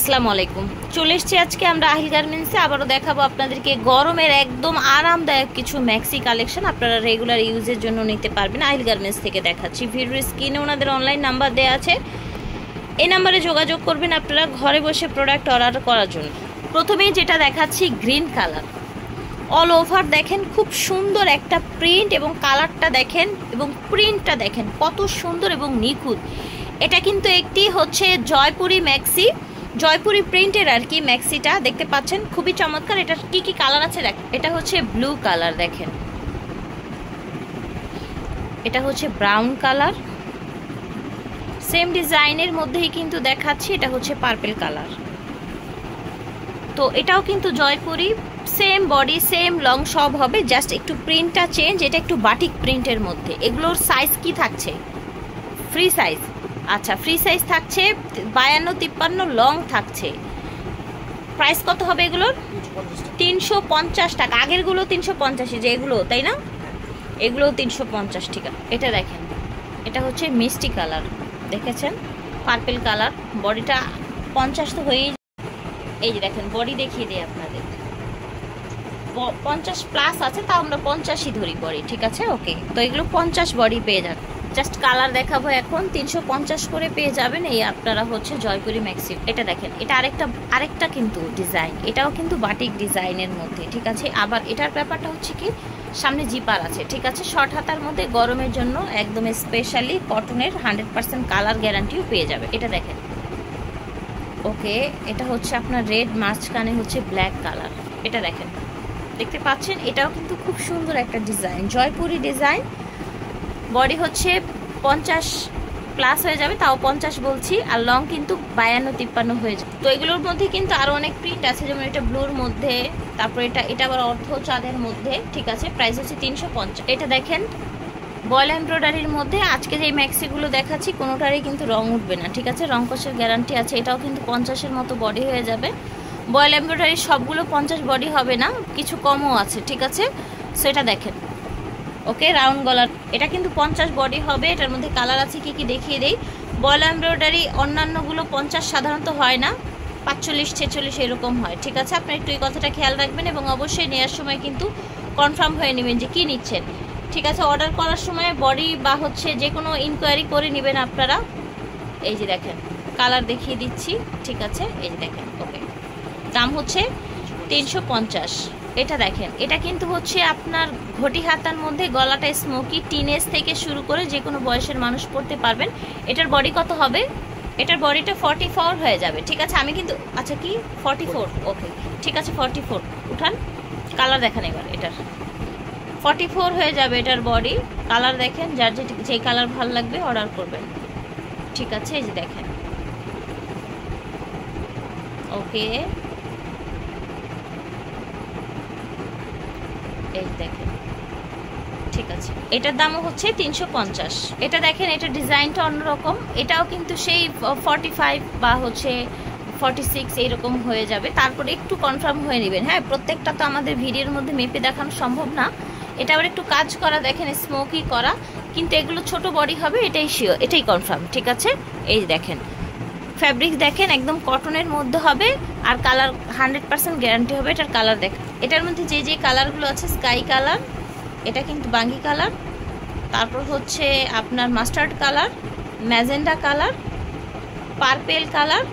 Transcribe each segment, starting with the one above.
আসসালামু আলাইকুম। চলে এসেছি আজকে আমরা আহিল গার্মেন্টসে। আবারও দেখাবো আপনাদেরকে গরমের একদম আরামদায়ক কিছু ম্যাক্সি কালেকশন, আপনারা রেগুলার ইউজের জন্য নিতে পারবেন। আহিল গার্মেন্টস থেকে দেখাচ্ছি। ভিডিওর স্ক্রিনে ওনাদের অনলাইন নাম্বার দেওয়া আছে, এই নাম্বারে যোগাযোগ করবেন আপনারা ঘরে বসে প্রোডাক্ট অর্ডার করার জন্য। প্রথমেই যেটা দেখাচ্ছি গ্রিন কালার, অল ওভার দেখেন খুব সুন্দর একটা প্রিন্ট এবং কালারটা দেখেন এবং প্রিন্টটা দেখেন কত সুন্দর এবং নিখুঁত। এটা কিন্তু একটি হচ্ছে জয়পুরি ম্যাক্সি, জয়পুরি প্রিন্টের আর কি ম্যাক্সিটা দেখতে পাচ্ছেন, খুবই চমৎকার। এটা কি কি কালার আছে দেখ, এটা হচ্ছে ব্লু কালার দেখেন, এটা হচ্ছে ব্রাউন কালার, সেম ডিজাইনের মধ্যেই কিন্তু দেখাচ্ছি এটা হচ্ছে পার্পল কালার। তো এটাও কিন্তু Jaipuri, same body same long সব হবে, জাস্ট একটু প্রিন্টটা চেঞ্জ। এটা একটু বাটিক প্রিন্টের মধ্যে। এগুলোর সাইজ কি থাকছে? Free size. আচ্ছা, ফ্রি সাইজ থাকছে 52-53 লং থাকছে। প্রাইস কত হবে এগুলোর? 350 টাকা। আগেরগুলো 350, যে এগুলো তাই না, এগুলো 350 টাকা। এটা দেখেন, এটা হচ্ছে মিষ্টি কালার দেখেছেন, পার্পল কালার। বডিটা 50 তো হয়েই, এই যে দেখেন বডি দেখিয়ে দিই আপনাদের, 50 প্লাস আছে, তাও আমরা 50ই ধরি বডি, ঠিক আছে ওকে। তো এগুলো 50 বডি পেয়ে যাবেন। জাস্ট কালার দেখাবো এখন, 350 করে পেয়ে যাবেন এই আপনারা হচ্ছে জয়পুরি ম্যাক্সি। এটা দেখেন, এটা আরেকটা কিন্তু ডিজাইন, এটাও কিন্তু বাটিক ডিজাইনের মধ্যে, ঠিক আছে। আবার এটার ব্যাপারটা হচ্ছে কি সামনে জিপার আছে, ঠিক আছে। শর্ট হাতার মধ্যে গরমের জন্য একদম স্পেশালি কটনের 100% কালার গ্যারান্টিও পেয়ে যাবে। এটা দেখেন ওকে, এটা হচ্ছে আপনার রেড, মাঝখানে হচ্ছে ব্ল্যাক কালার। এটা দেখেন, দেখতে পাচ্ছেন, এটাও কিন্তু খুব সুন্দর একটা ডিজাইন, জয়পুরি ডিজাইন। বডি হচ্ছে 50 প্লাস হয়ে যাবে, তাও 50 বলছি, আর লং কিন্তু 52-53 হয়ে যাবে। তো এগুলোর মধ্যে কিন্তু আরো অনেক প্রিন্ট আছে, যেমন এটা ব্লুর মধ্যে, তারপর এটা আবার অর্ধ চাঁদের মধ্যে, ঠিক আছে। প্রাইস হচ্ছে 350। এটা দেখেন বয়েল এমব্রয়ডারির মধ্যে। আজকে যে ম্যাক্সিগুলো দেখাচ্ছি কোনোটারই কিন্তু রং উঠবে না, ঠিক আছে, রং কষের গ্যারান্টি আছে। এটাও কিন্তু 50-এর মতো বডি হয়ে যাবে। বয়েল এমব্রয়ডারি সবগুলো 50 বডি হবে না, কিছু কমও আছে, ঠিক আছে। সো এটা দেখেন ওকে, রাউন্ড গলার, এটা কিন্তু 50 বডি হবে। এটার মধ্যে কালার আছে কি কি দেখিয়ে দেই। বয়েল এমব্রয়ডারি অন্যান্যগুলো 50 সাধারণত হয় না, 45-46 এরকম হয়, ঠিক আছে। আপনি একটু এই কথাটা খেয়াল রাখবেন এবং অবশ্যই নেওয়ার সময় কিন্তু কনফার্ম হয়ে নেবেন যে কি নিচ্ছেন, ঠিক আছে। অর্ডার করার সময় বডি বা হচ্ছে যে কোনো ইনকোয়ারি করে নেবেন আপনারা। এই যে দেখেন কালার দেখিয়ে দিচ্ছি, ঠিক আছে। এই যে দেখেন ওকে, দাম হচ্ছে 350। এটা দেখেন, এটা কিন্তু হচ্ছে আপনার ঘটি হাতার মধ্যে, গলাটা স্মোকি, টিনেজ থেকে শুরু করে যে কোনো বয়সের মানুষ পড়তে পারবেন। এটার বডি কত হবে? এটার বডিটা 44 হয়ে যাবে, ঠিক আছে। আমি কিন্তু আচ্ছা কি 44, ওকে ঠিক আছে 44 উঠান। কালার দেখেন এবার, এটার 44 হয়ে যাবে এটার বডি। কালার দেখেন, যার যে কালার ভালো লাগবে অর্ডার করবেন, ঠিক আছে। এই যে দেখেন ওকে, এই দেখেন, ঠিক আছে। এটার দামও হচ্ছে 350। এটা দেখেন, এটা ডিজাইনটা অন্যরকম, এটাও কিন্তু সেই 45 বা হচ্ছে 46 এইরকম হয়ে যাবে। তারপরে একটু কনফার্ম হয়ে নেবেন, হ্যাঁ। প্রত্যেকটা তো আমাদের ভিডিওর মধ্যে মেপে দেখানো সম্ভব না। এটা আবার একটু কাজ করা দেখেন, স্মোকি করা, কিন্তু এগুলো ছোট বডি হবে, এটাই শিওর, এটাই কনফার্ম, ঠিক আছে। এই দেখেন ফ্যাব্রিক দেখেন, একদম কটনের মধ্যে হবে, আর কালার 100% গ্যারান্টি হবে। এটার কালার দেখেন, এটার মধ্যে যে কালারগুলো আছে, স্কাই কালার, এটা কিন্তু বাঙ্গি কালার, তারপর হচ্ছে আপনার mustard colour, magenta colour, purple colour,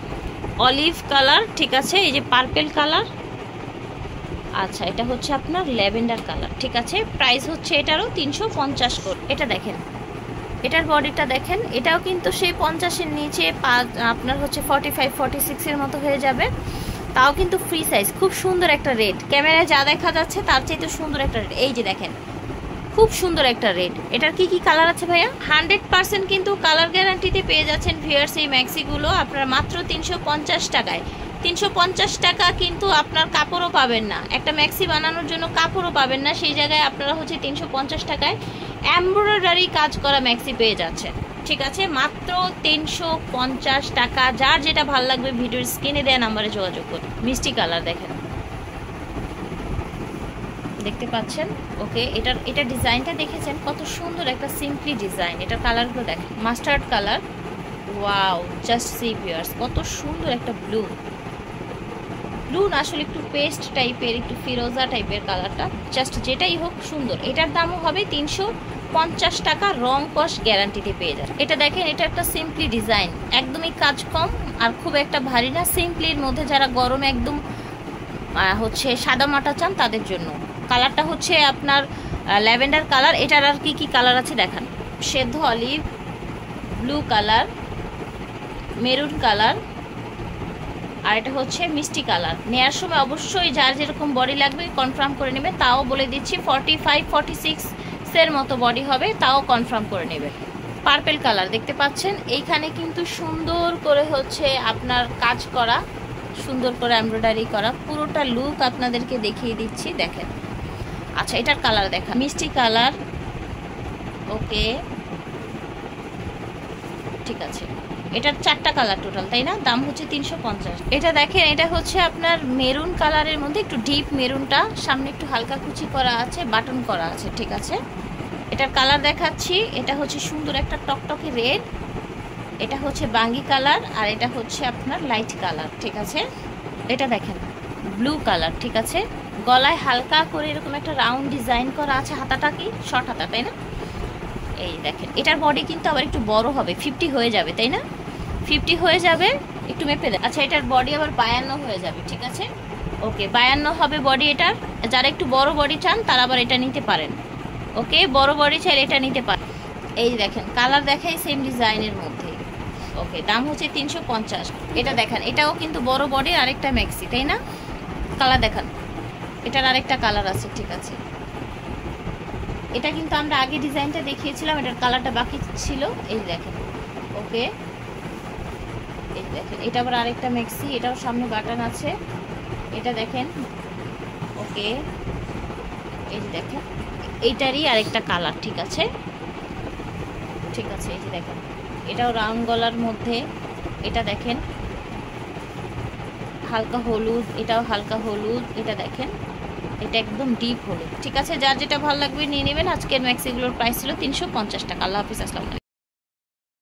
olive colour, ঠিক আছে। এই যে পার্পেল কালার, আচ্ছা এটা হচ্ছে আপনার ল্যাভেন্ডার কালার, ঠিক আছে। প্রাইস হচ্ছে এটারও 350 করে। এটা দেখেন, এটার বডিটা দেখেন, এটাও কিন্তু সেই 50-এর নিচে আপনার হচ্ছে 45-46 এর মতো হয়ে যাবে, তাও কিন্তু ফ্রি সাইজ। খুব সুন্দর একটা রেড, ক্যামেরায় যা দেখা যাচ্ছে তার চাইতে সুন্দর একটা রেড। এই যে দেখেন খুব সুন্দর একটা রেড। এটার কি কি কালার আছে ভাইয়া? 100% কিন্তু কালার গ্যারান্টিতে পেয়ে যাচ্ছেন ভিউয়ার্স এই ম্যাক্সিগুলো আপনারা মাত্র 350 টাকায়। 350 টাকা কিন্তু আপনার কাপড়ও পাবেন না, একটা ম্যাক্সি বানানোর জন্য কাপড়ও পাবেন না, সেই জায়গায় আপনারা হচ্ছে 350 টাকায় এমব্রয়ডারি কাজ করা ম্যাক্সি পেয়ে যাচ্ছেন, ঠিক আছে। মাত্র 350 টাকা। যার যেটা ভালো লাগবে ভিডিওর স্ক্রিনে দেওয়া নাম্বারে যোগাযোগ করুন। মিষ্টি কালার দেখেন, দেখতে পাচ্ছেন ওকে। এটা ডিজাইনটা দেখেছেন কত সুন্দর একটা সিম্পলি ডিজাইন। এটার কালারগুলো দেখেন, mustard colour, wow just see viewers, কত সুন্দর একটা ব্লু, ব্লু না, আসলে একটু পেস্ট টাইপের, একটু ফিরোজা টাইপের কালারটা, জাস্ট যেটাই হোক সুন্দর। এটার দামও হবে 350 টাকা, রং কস গ্যারান্টিতে পেয়ে যাবে। এটা দেখেন, এটা একটা সিম্পলি ডিজাইন, একদমই কাজ কম আর খুব একটা ভারী না, সিম্পলির মধ্যে যারা গরমে একদম হচ্ছে সাদা মাটা চান তাদের জন্য। কালারটা হচ্ছে আপনার ল্যাভেন্ডার কালার। এটার আর কি কি কালার আছে দেখান, সেদ্ধ olive, blue colour, maroon colour, আর এটা হচ্ছে মিষ্টি কালার। নেওয়ার সময় অবশ্যই যার যেরকম বডি লাগবে কনফার্ম করে নেবে, তাও বলে দিচ্ছি 45-46 এর মতো বডি হবে, তাও কনফার্ম করে নেবে। পার্পেল কালার দেখতে পাচ্ছেন, এইখানে কিন্তু সুন্দর করে হচ্ছে আপনার কাজ করা, সুন্দর করে এমব্রয়ডারি করা, পুরোটা লুক আপনাদেরকে দেখিয়ে দিচ্ছি দেখেন। আচ্ছা, এটার কালার দেখা, মিষ্টি কালার, ওকে ঠিক আছে। এটার 4টা কালার টোটাল, তাই না? দাম হচ্ছে 350। এটা দেখেন, এটা হচ্ছে আপনার মেরুন কালারের মধ্যে একটু ডিপ মেরুনটা, সামনে একটু হালকা কুচি করা আছে, বাটন করা আছে, ঠিক আছে। এটার কালার দেখাচ্ছি, এটা হচ্ছে সুন্দর একটা টকটকে রেড, এটা হচ্ছে বাঙ্গি কালার, আর এটা হচ্ছে আপনার লাইট কালার, ঠিক আছে। এটা দেখেন ব্লু কালার, ঠিক আছে। গলায় হালকা করে এরকম একটা রাউন্ড ডিজাইন করা আছে, হাতাটা কি শর্ট হাতা, তাই না? এই দেখেন, এটার বডি কিন্তু আবার একটু বড় হবে, 50 হয়ে যাবে, তাই না? 50 হয়ে যাবে, একটু মেপে দেয়। আচ্ছা, এটার বডি আবার 52 হয়ে যাবে, ঠিক আছে। ওকে, 52 হবে বডি এটার। যারা একটু বড় বডি চান তারা আবার এটা নিতে পারেন, ওকে। বড় বডি চাইলে এটা নিতে পারেন। এই দেখেন কালার দেখাই সেম ডিজাইনের মধ্যে, ওকে। দাম হচ্ছে 350। এটা দেখেন, এটাও কিন্তু বড় বডি, আরেকটা ম্যাক্সি, তাই না? কালার দেখান, এটার আরেকটা কালার আছে, ঠিক আছে। এটা কিন্তু আমরা আগে ডিজাইনটা দেখিয়েছিলাম, এটার কালারটা বাকি ছিল, এই দেখেন, ওকে। এই দেখেন, এটা আবার আরেকটা ম্যাক্সি, এটাও সামনে বাটন আছে, এটা দেখেন, ওকে। এই যে দেখেন, এইটারই আরেকটা কালার, ঠিক আছে, ঠিক আছে। এই যে দেখেন, এটাও রাউন্ড গলার মধ্যে, এটা দেখেন হালকা হলুদ, এটাও হালকা হলুদ, এটা দেখেন, এটা একদম ডিপ হলুদ, ঠিক আছে। যার যেটা ভালো লাগবে নিয়ে নেবেন। আজকের ম্যাক্সিগুলোর প্রাইস ছিল 350 টাকা। আল্লাহ হাফিজ, আসসালামু আলাইকুম।